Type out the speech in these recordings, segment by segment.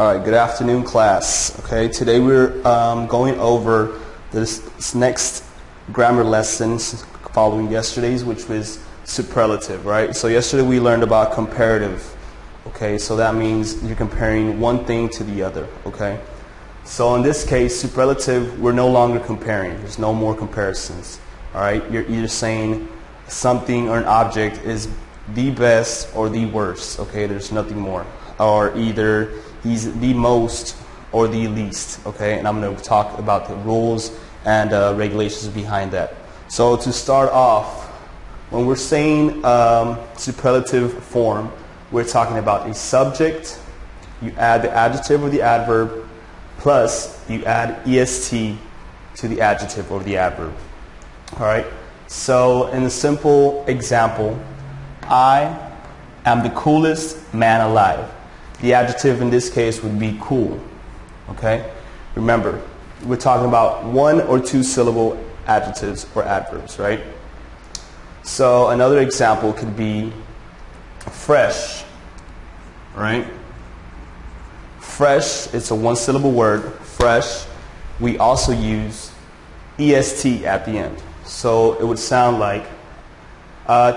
All right, good afternoon, class. Okay, today we're going over this next grammar lessons following yesterday's, which was superlative, right? So yesterday we learned about comparative. Okay, so that means you're comparing one thing to the other, okay? So in this case, superlative, we're no longer comparing. There's no more comparisons, all right? You're either saying something or an object is the best or the worst, okay? There's nothing more. Or either he's the most or the least, okay? And I'm going to talk about the rules and regulations behind that. So to start off, when we're saying superlative form, we're talking about a subject, you add the adjective or the adverb, plus you add est to the adjective or the adverb. All right? So in a simple example, I am the coolest man alive. The adjective in this case would be cool. Okay? Remember, we're talking about one or two syllable adjectives or adverbs, right? So another example could be fresh, right? Fresh, it's a one syllable word, fresh. We also use est at the end. So it would sound like,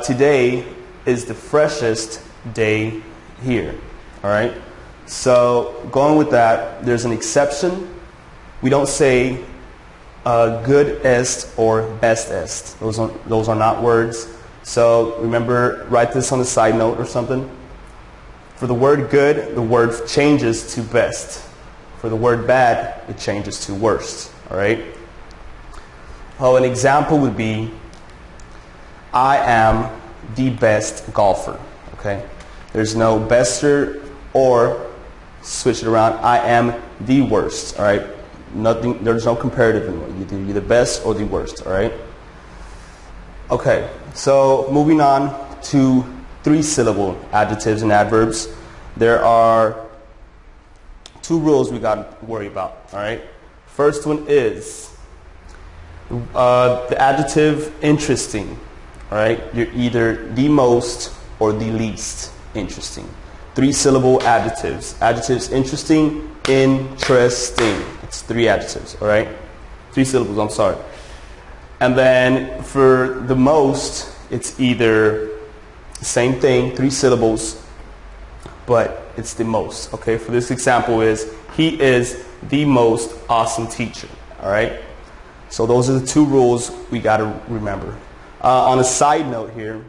today is the freshest day here. All right. So going with that, there's an exception. We don't say goodest or bestest. Those are not words. So remember, write this on the side note or something. For the word good, the word changes to best. For the word bad, it changes to worst. All right. Oh, an example would be, I am the best golfer. Okay. There's no bester or switch it around. I am the worst. All right. Nothing. There's no comparative in it. Either you're the best or the worst. All right. Okay. So moving on to three-syllable adjectives and adverbs. There are two rules we got to worry about. All right. First one is the adjective interesting. All right. You're either the most or the least interesting. Three-syllable adjectives. Adjectives interesting, interesting. It's three adjectives, all right? Three syllables, I'm sorry. And then for the most, it's either the same thing, three syllables, but it's the most, okay? For this example is, he is the most awesome teacher, all right? So those are the two rules we got to remember. On a side note here,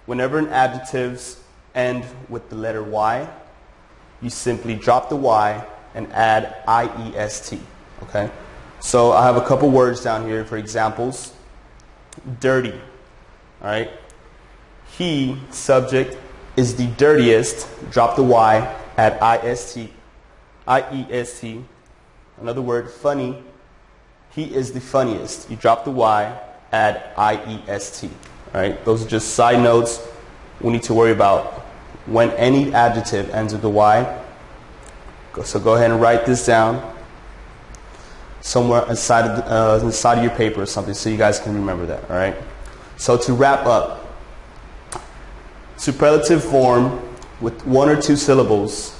whenever an adjective's end with the letter Y, you simply drop the Y and add IEST, okay? So I have a couple words down here for examples. Dirty, all right? He, subject, is the dirtiest. Drop the Y, add IEST. Another word, funny. He is the funniest. You drop the Y, add IEST, all right? Those are just side notes we need to worry about when any adjective ends with the Y. So go ahead and write this down somewhere inside of your paper or something so you guys can remember that, all right? So to wrap up, superlative form with one or two syllables,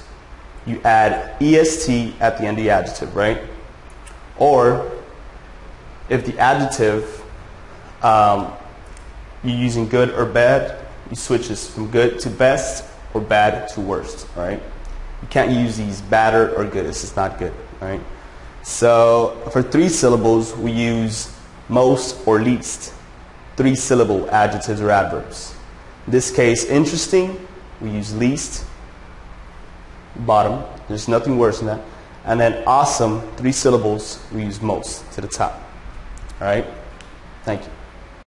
you add est at the end of the adjective, right? Or if the adjective you're using good or bad, you switch this from good to best or bad to worst, all right? You can't use these badder or good. This is not good, all right? So for three syllables, we use most or least. Three-syllable adjectives or adverbs. In this case, interesting, we use least, bottom. There's nothing worse than that. And then awesome, three syllables, we use most to the top, all right? Thank you.